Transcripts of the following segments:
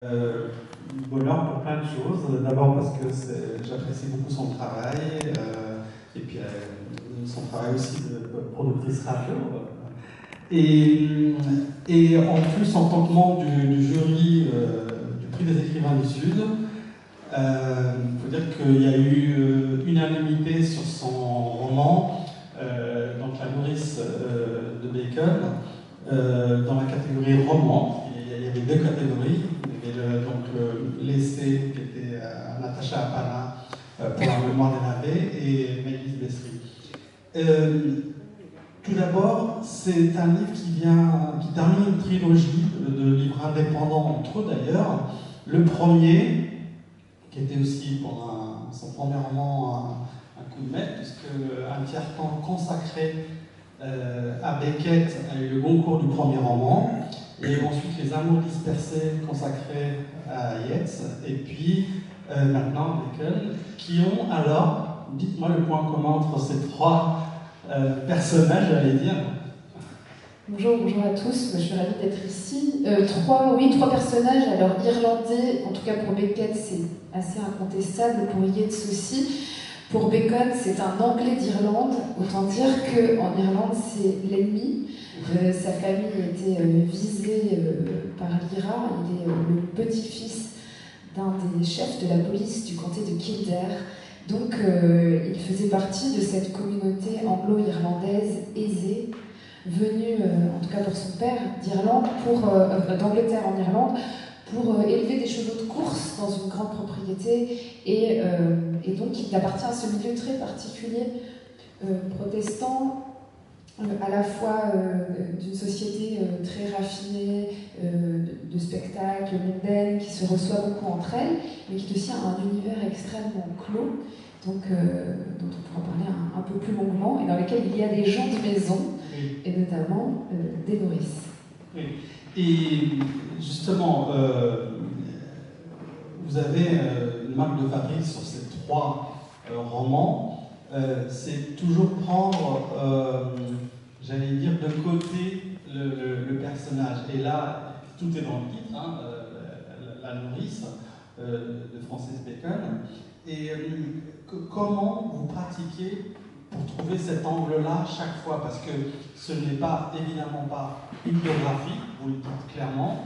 Bonheur pour plein de choses. D'abord parce que j'apprécie beaucoup son travail, et puis son travail aussi de productrice radio. Et en plus, en tant que membre du jury du prix des écrivains du Sud, il faut dire qu'il y a eu unanimité sur son roman, donc La nourrice de Bacon, dans la catégorie roman. Il y avait deux catégories. Il y avait l'essai qui était Natacha Apana pour la mémoire des navets et Maëlys Bessery. Tout d'abord, c'est un livre qui termine une trilogie de livres indépendants entre eux d'ailleurs. Le premier, qui était aussi pour son premier roman un coup de maître, puisque un tiers-temps consacré à Beckett a eu le Goncourt du premier roman, et ensuite Les Amours dispersés consacrés à Yeats, et puis maintenant Bacon, qui ont alors, dites-moi le point commun entre ces trois personnages, j'allais dire. Bonjour à tous, je suis ravie d'être ici. Trois personnages, alors irlandais, en tout cas pour Beckett c'est assez incontestable, pour Yeats aussi. Pour Bacon, c'est un Anglais d'Irlande, autant dire qu'en Irlande c'est l'ennemi. Sa famille était visée par l'IRA, il est le petit-fils d'un des chefs de la police du comté de Kildare. Donc il faisait partie de cette communauté anglo-irlandaise aisée, venue, en tout cas pour son père, d'Angleterre en Irlande, pour élever des chevaux de course dans une grande propriété. Et donc il appartient à ce milieu très particulier, protestant, à la fois d'une société très raffinée, de spectacles mondaines, qui se reçoit beaucoup entre elles, mais qui est aussi un univers extrêmement clos, donc, dont on pourra parler un peu plus longuement, et dans lequel il y a des gens de maison, oui, et notamment des nourrices. Oui. Et justement, vous avez une marque de fabrique sur ces trois romans, c'est toujours prendre, j'allais dire, de côté le personnage. Et là, tout est dans le titre, hein, la nourrice de Francis Bacon. Et comment vous pratiquez pour trouver cet angle-là chaque fois? Parce que ce n'est pas, évidemment pas une biographie, vous le dites clairement.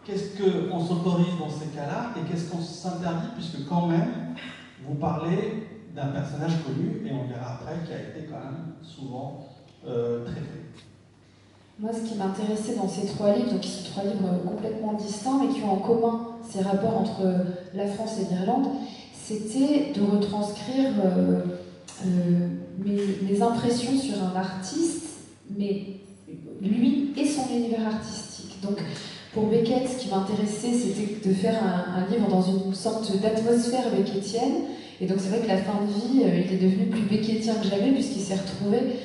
Qu'est-ce qu'on s'autorise dans ces cas-là et qu'est-ce qu'on s'interdit, puisque quand même, vous parlez d'un personnage connu, et on verra après, qui a été quand même souvent traité. Moi, ce qui m'intéressait dans ces trois livres, donc qui sont trois livres complètement distincts, mais qui ont en commun ces rapports entre la France et l'Irlande, c'était de retranscrire mes impressions sur un artiste, mais lui et son univers artistique. Donc, pour Beckett, ce qui m'intéressait, c'était de faire un livre dans une sorte d'atmosphère beckettienne. Et donc, c'est vrai que la fin de vie, il est devenu plus beckettien que jamais, puisqu'il s'est retrouvé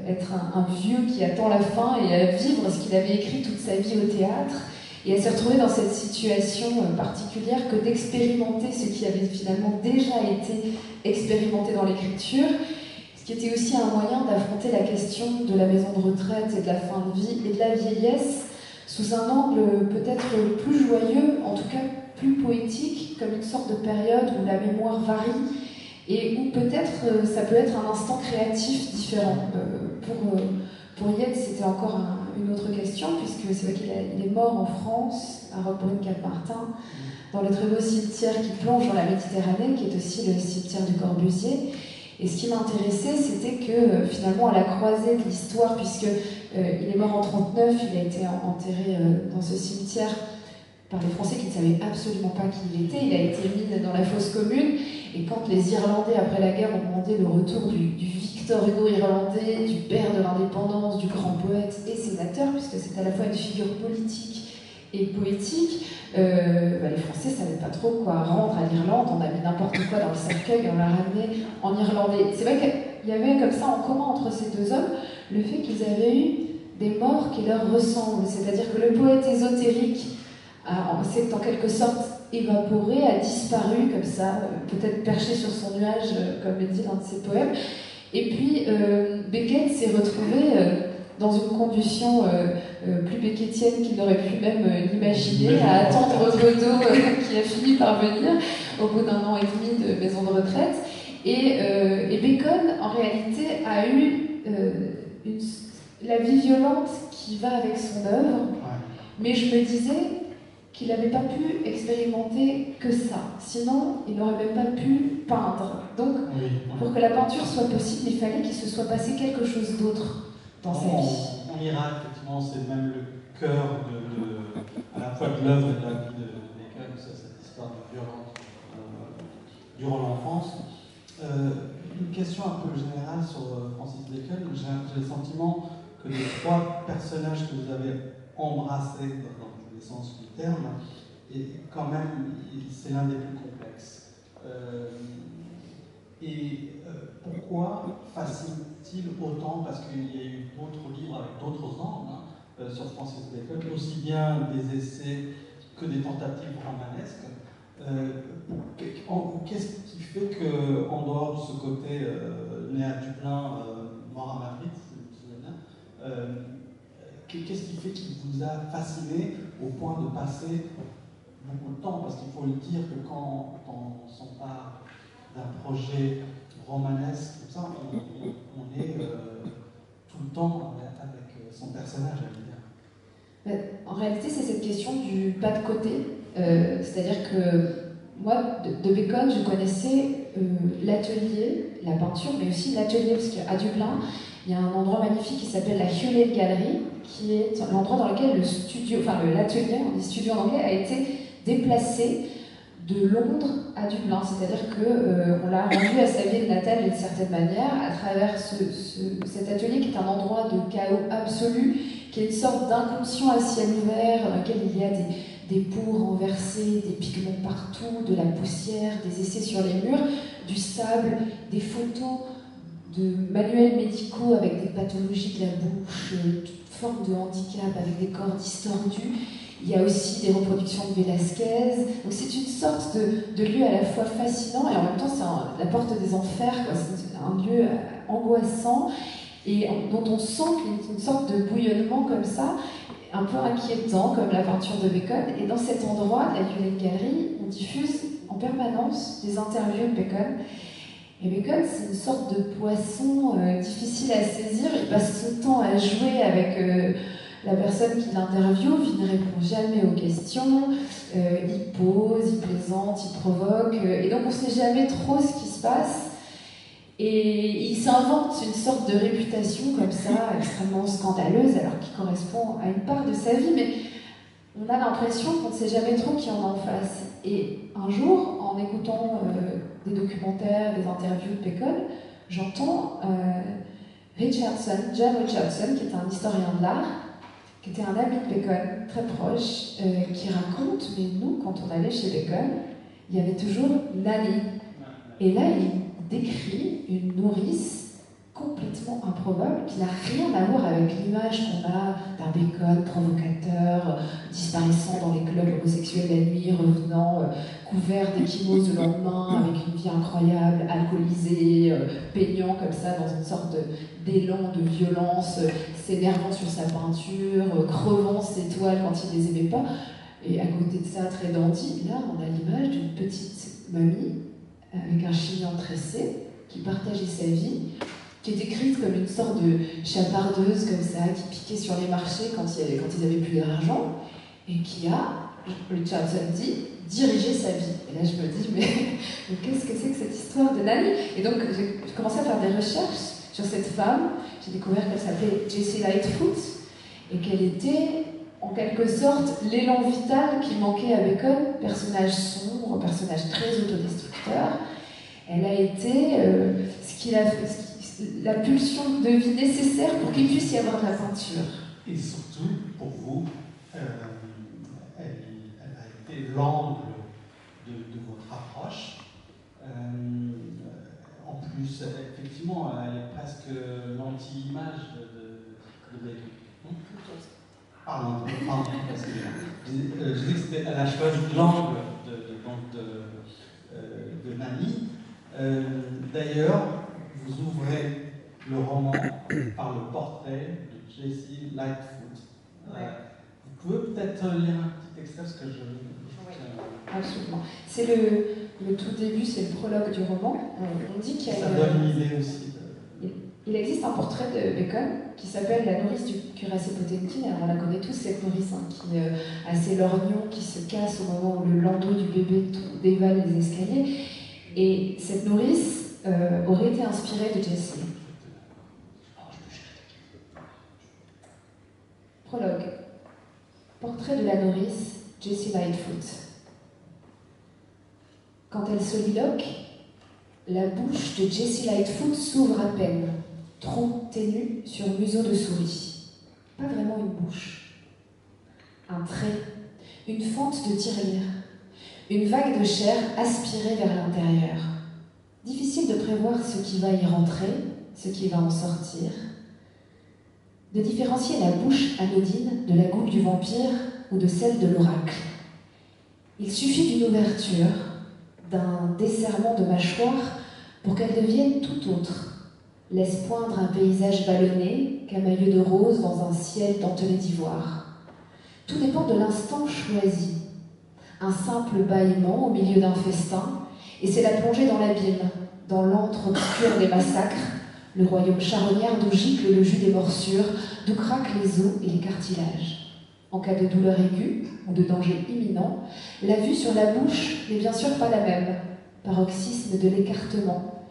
être un vieux qui attend la fin et à vivre ce qu'il avait écrit toute sa vie au théâtre, et à se retrouver dans cette situation particulière que d'expérimenter ce qui avait finalement déjà été expérimenté dans l'écriture, ce qui était aussi un moyen d'affronter la question de la maison de retraite et de la fin de vie et de la vieillesse sous un angle peut-être plus joyeux, en tout cas plus poétique, comme une sorte de période où la mémoire varie et où peut-être ça peut être un instant créatif différent. Pour Yeats, c'était encore une autre question, puisque c'est vrai qu'il est mort en France, à Roquebrune-Cap-Martin, dans le très beau cimetière qui plonge dans la Méditerranée, qui est aussi le cimetière du Corbusier. Et ce qui m'intéressait, c'était que finalement, à la croisée de l'histoire, puisque il est mort en 1939, il a été enterré dans ce cimetière par les Français qui ne savaient absolument pas qui il était. Il a été mis dans la fosse commune. Et quand les Irlandais, après la guerre, ont demandé le retour du Victor Hugo irlandais, du père de l'indépendance, du grand poète et sénateur, puisque c'est à la fois une figure politique et poétique, les Français ne savaient pas trop quoi rendre à l'Irlande. On a mis n'importe quoi dans le cercueil et on l'a ramené en irlandais. C'est vrai qu'il y avait comme ça en commun entre ces deux hommes le fait qu'ils avaient eu des morts qui leur ressemblent. C'est-à-dire que le poète ésotérique s'est en quelque sorte évaporé, a disparu comme ça, peut-être perché sur son nuage, comme le dit l'un de ses poèmes. Et puis Beckett s'est retrouvé dans une condition plus becquetienne qu'il n'aurait pu même l'imaginer, à attendre Godot qui a fini par venir au bout d'un an et demi de maison de retraite. Et Bacon, en réalité, a eu la vie violente qui va avec son œuvre, mais je me disais qu'il n'avait pas pu expérimenter que ça. Sinon, il n'aurait même pas pu peindre. Donc, pour que la peinture soit possible, il fallait qu'il se soit passé quelque chose d'autre dans sa vie. On ira, effectivement, c'est même le cœur à la fois de l'œuvre et de la vie de Bacon, cette histoire de violence durant l'enfance. Une question un peu générale sur Francis Bacon. J'ai le sentiment que les trois personnages que vous avez embrassés dans tous les sens du terme, et quand même, c'est l'un des plus complexes. Pourquoi fascine-t-il autant? Parce qu'il y a eu d'autres livres avec d'autres angles sur Francis Bacon, aussi bien des essais que des tentatives romanesques. Qu'est-ce qui fait qu'en dehors de ce côté né à Dublin, mort à Madrid, si vous vous souvenez bien, qu'est-ce qui fait qu'il vous a fasciné au point de passer beaucoup de temps? Parce qu'il faut le dire que quand on s'empare d'un projet romanesque, comme ça, on est tout le temps avec son personnage, à dire. En réalité, c'est cette question du pas de côté. C'est-à-dire que moi, de Bacon, je connaissais l'atelier, la peinture, mais aussi l'atelier, parce qu'à Dublin, il y a un endroit magnifique qui s'appelle la Hewlett Gallery, qui est l'endroit dans lequel l'atelier, on dit studio en anglais, a été déplacé de Londres à Dublin. C'est-à-dire qu'on l'a rendu à sa ville natale d'une certaine manière, à travers cet atelier qui est un endroit de chaos absolu, qui est une sorte d'inconscient à ciel ouvert, dans lequel il y a des pots renversés, des pigments partout, de la poussière, des essais sur les murs, du sable, des photos de manuels médicaux avec des pathologies de la bouche, toute forme de handicap avec des corps distordus. Il y a aussi des reproductions de Velázquez. Donc c'est une sorte de lieu à la fois fascinant et en même temps c'est la porte des enfers, quoi. C'est un lieu angoissant et dont on sent qu'il y a une sorte de bouillonnement comme ça, un peu inquiétant, comme la peinture de Bacon. Et dans cet endroit, la Hewlett Gallery, on diffuse en permanence des interviews de Bacon. Et Bacon, c'est une sorte de poisson difficile à saisir. Il passe son temps à jouer avec la personne qui l'interviewe, il ne répond jamais aux questions, il pose, il plaisante, il provoque, et donc on ne sait jamais trop ce qui se passe. Et il s'invente une sorte de réputation comme ça, extrêmement scandaleuse, alors qui correspond à une part de sa vie, mais on a l'impression qu'on ne sait jamais trop qui en face. Et un jour, en écoutant des documentaires, des interviews de Bacon, j'entends John Richardson, qui est un historien de l'art, qui était un ami de Bacon, très proche, qui raconte, mais nous, quand on allait chez Bacon, il y avait toujours Nanny. Et là, il décrit une nourrice complètement improbable, qui n'a rien à voir avec l'image qu'on a d'un Bacon provocateur, disparaissant dans les clubs homosexuels la nuit, revenant couvert d'échymoses le lendemain, avec une vie incroyable, alcoolisé, peignant comme ça dans une sorte d'élan de violence, s'énervant sur sa peinture, crevant ses toiles quand il les aimait pas. Et à côté de ça, très dandy, là on a l'image d'une petite mamie avec un chignon tressé qui partageait sa vie, qui est décrite comme une sorte de chapardeuse comme ça, qui piquait sur les marchés quand ils n'avaient plus d'argent, et qui a, Richardson dit, dirigé sa vie. Et là je me dis, mais qu'est-ce que c'est que cette histoire de Nanny? Et donc j'ai commencé à faire des recherches sur cette femme. J'ai découvert qu'elle s'appelait Jessie Lightfoot, et qu'elle était en quelque sorte l'élan vital qui manquait à Bacon, personnage sombre, personnage très autodestructeur. Elle a été la pulsion de vie nécessaire pour qu'il puisse y avoir de la peinture. Et surtout, pour vous, elle a été l'angle de votre approche. En plus, effectivement, elle est presque l'anti-image de Bacon. Pardon, parce que je dis qu'elle a choisi l'angle de Nanny. D'ailleurs, vous ouvrez le roman par le portrait de Jessie Lightfoot. Vous pouvez peut-être lire un petit extrait parce que je absolument. C'est le tout début, c'est le prologue du roman. On dit qu'il y a ça donne une idée aussi. Il existe un portrait de Bacon qui s'appelle La nourrice du cuirassé Potemkin. Alors on la connaît tous, cette nourrice qui est assez lorgnon, qui se casse au moment où le landau du bébé dévale les escaliers. Et cette nourrice aurait été inspirée de Jessie. Prologue. Portrait de la nourrice, Jessie Lightfoot. Quand elle soliloque, la bouche de Jessie Lightfoot s'ouvre à peine, tronc ténu sur museau de souris. Pas vraiment une bouche. Un trait, une fente de tirelire, une vague de chair aspirée vers l'intérieur. Difficile de prévoir ce qui va y rentrer, ce qui va en sortir. De différencier la bouche anodine de la goutte du vampire ou de celle de l'oracle. Il suffit d'une ouverture, d'un desserrement de mâchoire pour qu'elle devienne tout autre, laisse poindre un paysage vallonné, camailleux de roses dans un ciel dentelé d'ivoire. Tout dépend de l'instant choisi. Un simple bâillement au milieu d'un festin, et c'est la plongée dans l'abîme, dans l'antre obscur des massacres, le royaume charognard d'où gicle le jus des morsures, d'où craquent les os et les cartilages. En cas de douleur aiguë ou de danger imminent, la vue sur la bouche n'est bien sûr pas la même. Paroxysme de l'écartement,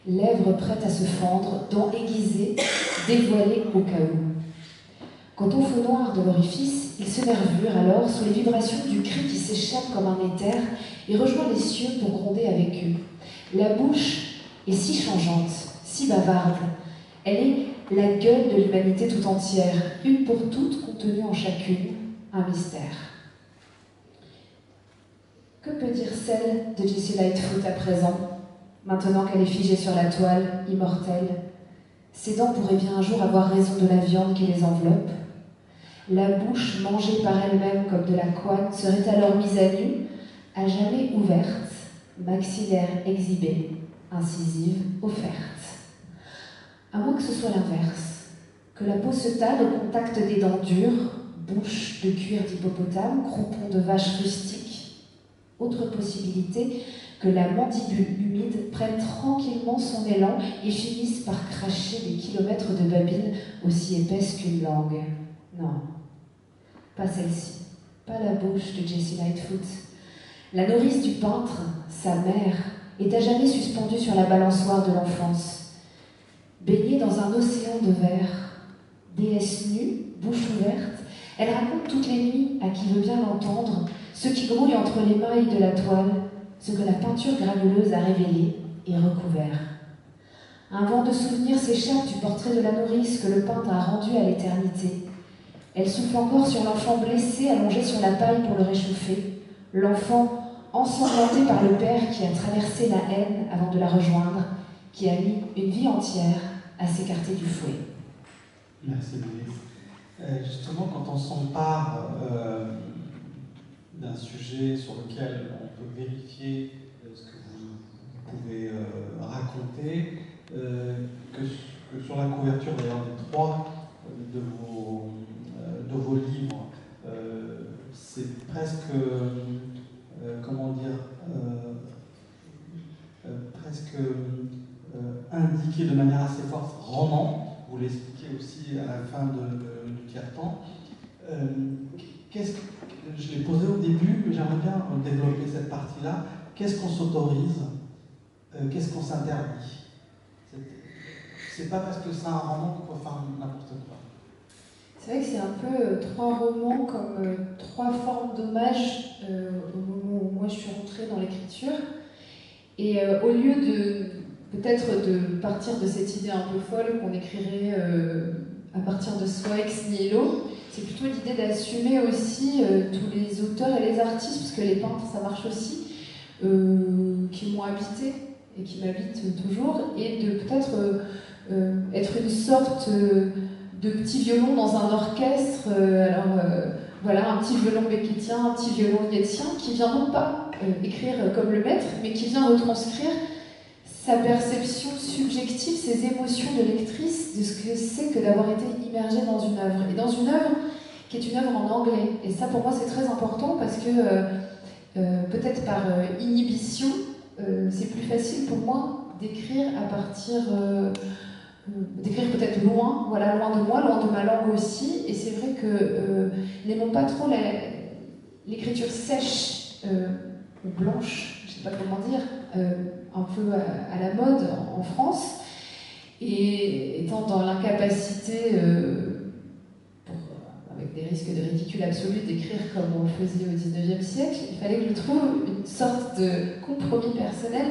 lèvres prêtes à se fendre, dents aiguisées, dévoilées au cas où. Quant au feu noir de l'orifice, il se nervure alors sous les vibrations du cri qui s'échappe comme un éther et rejoint les cieux pour gronder avec eux. La bouche est si changeante, si bavarde. Elle est la gueule de l'humanité tout entière, une pour toutes contenue en chacune, un mystère. Que peut dire celle de Jessie Lightfoot à présent, maintenant qu'elle est figée sur la toile, immortelle? Ses dents pourraient bien un jour avoir raison de la viande qui les enveloppe. La bouche mangée par elle-même comme de la couenne serait alors mise à nu, à jamais ouverte, maxillaire exhibé, incisive offerte. À moins que ce soit l'inverse, que la peau se tale au contact des dents dures, bouche de cuir d'hippopotame, croupon de vache rustique. Autre possibilité, que la mandibule humide prenne tranquillement son élan et finisse par cracher des kilomètres de babine aussi épaisse qu'une langue. Non, pas celle-ci, pas la bouche de Jessie Lightfoot. La nourrice du peintre, sa mère, est à jamais suspendue sur la balançoire de l'enfance. Baignée dans un océan de verre, déesse nue, bouche ouverte, elle raconte toutes les nuits à qui veut bien l'entendre ce qui grouille entre les mailles de la toile, ce que la peinture granuleuse a révélé et recouvert. Un vent de souvenirs s'échappe du portrait de la nourrice que le peintre a rendu à l'éternité. Elle souffle encore sur l'enfant blessé allongé sur la paille pour le réchauffer, l'enfant ensanglanté par le père qui a traversé la haine avant de la rejoindre, qui a mis une vie entière à s'écarter du fouet. Merci Louise. Justement, quand on s'empare d'un sujet sur lequel on peut vérifier ce que vous pouvez raconter, que sur la couverture d'ailleurs des trois de vos livres, c'est presque, comment dire, presque indiqué de manière assez forte roman. Vous l'expliquez aussi à la fin du tiers-temps. Je l'ai posé au début, mais j'aimerais bien développer cette partie-là. Qu'est-ce qu'on s'autorise? Qu'est-ce qu'on s'interdit? C'est pas parce que c'est un roman qu'on peut faire n'importe quoi. C'est vrai que c'est un peu trois romans comme trois formes d'hommage au moment où moi je suis rentrée dans l'écriture. Et au lieu de peut-être de partir de cette idée un peu folle qu'on écrirait à partir de soi ex nihilo, c'est plutôt l'idée d'assumer aussi tous les auteurs et les artistes, parce que les peintres ça marche aussi, qui m'ont habité et qui m'habitent toujours, et de peut-être être une sorte de petit violon dans un orchestre, voilà, un petit violon beckettien, un petit violon nietzschien, qui vient non pas écrire comme le maître, mais qui vient retranscrire sa perception subjective, ses émotions de lectrice, de ce que c'est que d'avoir été immergée dans une œuvre. Et dans une œuvre qui est une œuvre en anglais. Et ça, pour moi, c'est très important parce que peut-être par inhibition, c'est plus facile pour moi d'écrire à partir... d'écrire peut-être loin, voilà, loin de moi, loin de ma langue aussi. Et c'est vrai que n'aimons pas trop l'écriture sèche ou blanche, je ne sais pas comment dire, un peu à la mode en France. Et étant dans l'incapacité, avec des risques de ridicule absolu, d'écrire comme on le faisait au XIXe siècle, il fallait que je trouve une sorte de compromis personnel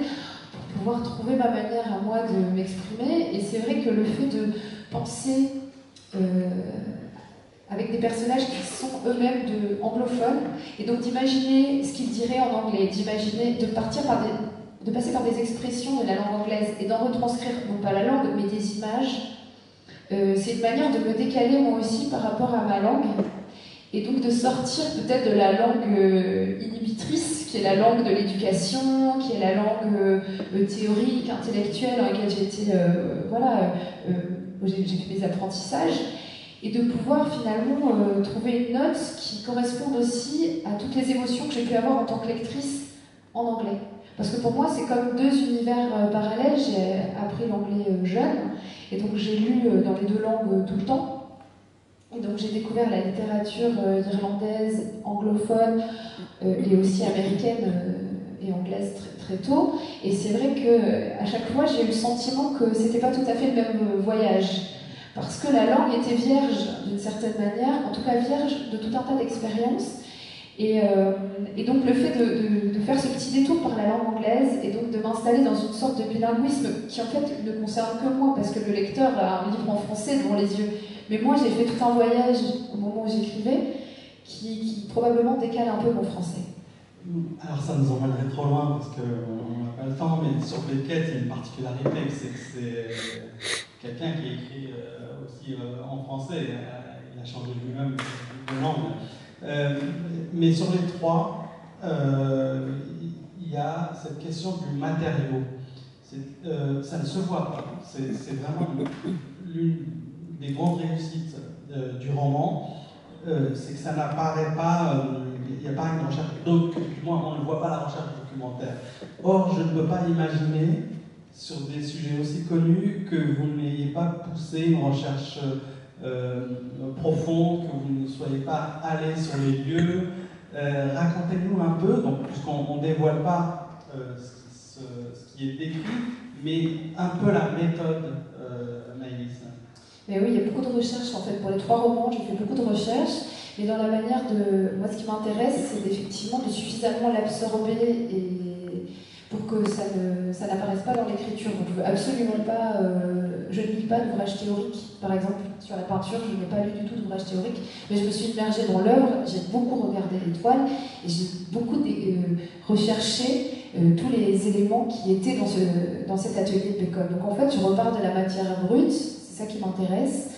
pour pouvoir trouver ma manière à moi de m'exprimer. Et c'est vrai que le fait de penser avec des personnages qui sont eux-mêmes anglophones, et donc d'imaginer ce qu'ils diraient en anglais, de passer par des expressions de la langue anglaise et d'en retranscrire, non pas la langue, mais des images, c'est une manière de me décaler moi aussi par rapport à ma langue, et donc de sortir peut-être de la langue inhibitrice, qui est la langue de l'éducation, qui est la langue théorique, intellectuelle, dans laquelle j'étais, où j'ai fait mes apprentissages, et de pouvoir finalement trouver une note qui corresponde aussi à toutes les émotions que j'ai pu avoir en tant que lectrice en anglais. Parce que pour moi, c'est comme deux univers parallèles. J'ai appris l'anglais jeune, et donc j'ai lu dans les deux langues tout le temps. Et donc j'ai découvert la littérature irlandaise, anglophone et aussi américaine et anglaise très, très tôt. Et c'est vrai qu'à chaque fois, j'ai eu le sentiment que c'était pas tout à fait le même voyage. Parce que la langue était vierge d'une certaine manière, en tout cas vierge de tout un tas d'expériences. Et donc le fait de faire ce petit détour par la langue anglaise et donc de m'installer dans une sorte de bilinguisme qui en fait ne concerne que moi, parce que le lecteur a un livre en français devant les yeux. Mais moi j'ai fait tout un voyage au moment où j'écrivais qui probablement décale un peu mon français. Alors ça nous emmènerait trop loin parce qu'on n'a pas le temps, mais sur Beckett, il y a une particularité, c'est que c'est quelqu'un qui écrit aussi en français. Il a changé lui-même de langue. Mais sur les trois, il y a cette question du matériau. Ça ne se voit pas. C'est vraiment l'une des grandes réussites du roman. C'est que ça n'apparaît pas, il n'y a pas une recherche, du moins on ne voit pas la recherche documentaire. Or, je ne peux pas imaginer, sur des sujets aussi connus, que vous n'ayez pas poussé une recherche profonde, que vous ne soyez pas allé sur les lieux. Racontez-nous un peu, donc, puisqu'on ne dévoile pas ce qui est décrit, mais un peu la méthode, Maëlys. Mais oui, il y a beaucoup de recherches en fait. Pour les trois romans, j'ai fait beaucoup de recherches. Mais dans la manière de... Moi, ce qui m'intéresse, c'est effectivement de suffisamment l'absorber et pour que ça n'apparaisse pas dans l'écriture. Donc, je veux absolument pas... je ne lis pas d'ouvrage théorique. Par exemple, sur la peinture, je n'ai pas lu du tout d'ouvrage théorique. Mais je me suis immergée dans l'œuvre. J'ai beaucoup regardé les toiles et j'ai beaucoup recherché tous les éléments qui étaient dans cet atelier de Bacon. Donc, en fait, je repars de la matière brute. C'est ça qui m'intéresse.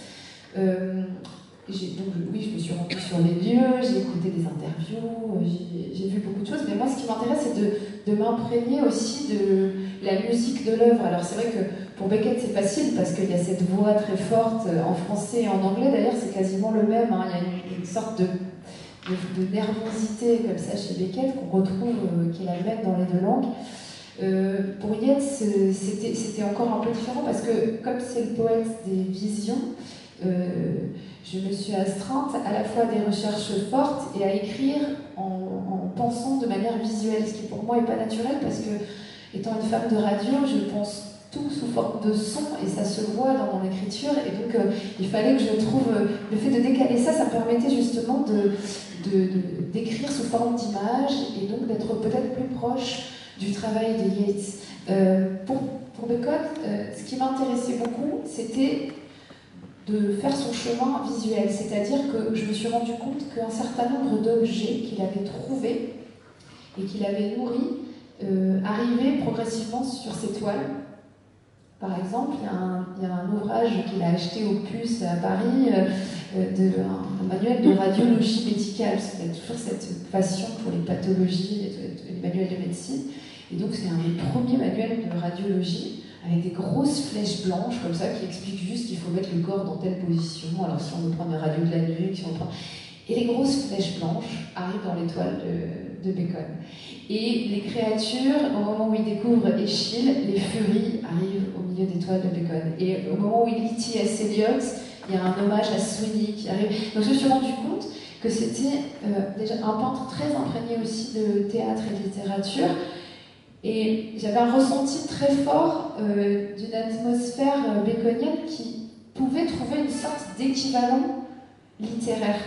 Donc oui, je me suis rendue sur les lieux, j'ai écouté des interviews, j'ai vu beaucoup de choses, mais moi ce qui m'intéresse c'est de m'imprégner aussi de la musique de l'œuvre. Alors c'est vrai que pour Beckett c'est facile parce qu'il y a cette voix très forte en français et en anglais, d'ailleurs c'est quasiment le même, hein. Il y a une sorte de nervosité comme ça chez Beckett qu'on retrouve, qui est la même dans les deux langues. Pour Yeats, c'était encore un peu différent parce que comme c'est le poète des visions, je me suis astreinte à la fois à des recherches fortes et à écrire en pensant de manière visuelle, ce qui pour moi n'est pas naturel parce que, étant une femme de radio, je pense tout sous forme de son et ça se voit dans mon écriture. Et donc il fallait que je trouve le fait de décaler ça, ça me permettait justement d'écrire sous forme d'image et donc d'être peut-être plus proche du travail de Yeats. Pour Bacon, ce qui m'intéressait beaucoup, c'était de faire son chemin visuel, c'est-à-dire que je me suis rendu compte qu'un certain nombre d'objets qu'il avait trouvés et qu'il avait nourris arrivaient progressivement sur ses toiles. Par exemple, il y a un ouvrage qu'il a acheté au Puce à Paris, un manuel de radiologie médicale, parce qu'il a toujours cette passion pour les pathologies, les manuels de médecine. Et donc c'est un des premiers manuels de radiologie, avec des grosses flèches blanches comme ça qui expliquent juste qu'il faut mettre le corps dans telle position. Alors si on veut prendre une radio de la nuque, si on prend... Et les grosses flèches blanches arrivent dans l'étoile de Bacon. Et les créatures, au moment où ils découvrent Eschyle, les furies arrivent au milieu des toiles de Bacon. Et au moment où il lit T.S. Eliot, il y a un hommage à Sweeney qui arrive. Donc je me suis rendu compte que c'était déjà un peintre très imprégné aussi de théâtre et de littérature. Et j'avais un ressenti très fort d'une atmosphère baconienne qui pouvait trouver une sorte d'équivalent littéraire.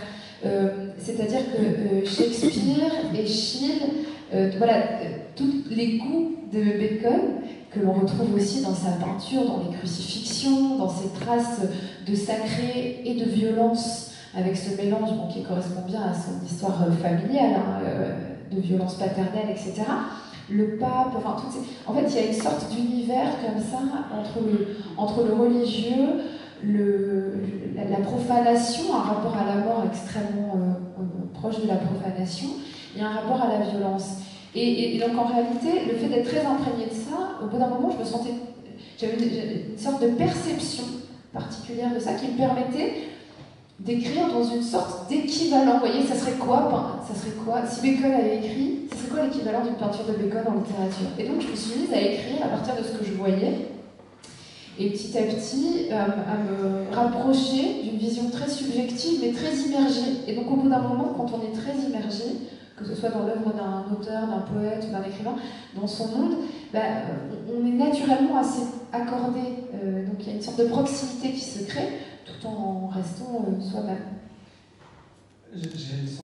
C'est-à-dire que Shakespeare, Eschyle, tous les goûts de Bacon, que l'on retrouve aussi dans sa peinture, dans les crucifixions, dans ses traces de sacré et de violence, avec ce mélange qui correspond bien à son histoire familiale, de violence paternelle, etc. Le pape, en fait, il y a une sorte d'univers comme ça entre le religieux, la profanation, un rapport à la mort extrêmement proche de la profanation, et un rapport à la violence. Et donc en réalité, le fait d'être très imprégné de ça, au bout d'un moment, j'avais une sorte de perception particulière de ça qui me permettait d'écrire dans une sorte d'équivalent. Vous voyez, ça serait quoi si Bacon avait écrit, ça serait quoi l'équivalent d'une peinture de Bacon en littérature? Et donc je me suis mise à écrire à partir de ce que je voyais, et petit à petit à me rapprocher d'une vision très subjective mais très immergée. Et donc au bout d'un moment, quand on est très immergé, que ce soit dans l'œuvre d'un auteur, d'un poète ou d'un écrivain, dans son monde, on est naturellement assez accordé. Donc il y a une sorte de proximité qui se crée tout en restant soi-même.